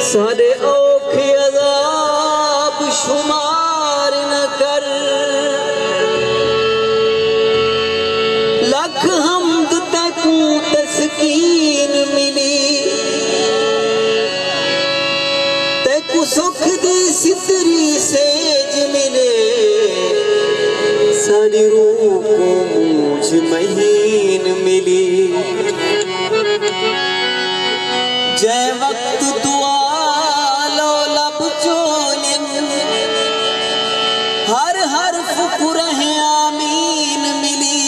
सारे औखे अज़ाब शुमार न कर, लख हमद तकू तस्कीन मिली, तकू सुख दी सितरी सेज मिले, सारी रूह को मुझ महीन मिली। जय वक्त दुआ लो लब चोलिन, हर हर्फ कुरहे आमीन मिली,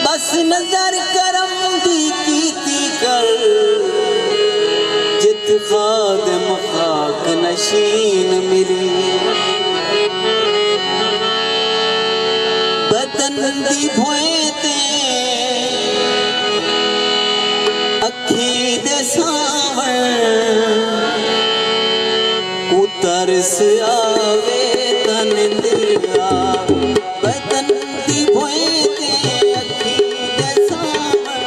बस नजर करम दी कीती कर, जित खादम खाक नशीन मिली। बदन दी भोए ते अखी दे सावण, को तरस आवे तन दिया। बदन दी भोए ते अखी दे सावण,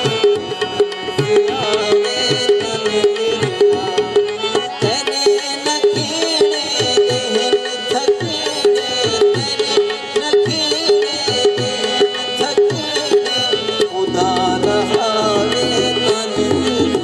आवे तन दिया। तेरे नखेड़े देहन थकेड़े, तेरे नखेड़े देहन थकेड़े, खुदा रहावे तन दिया।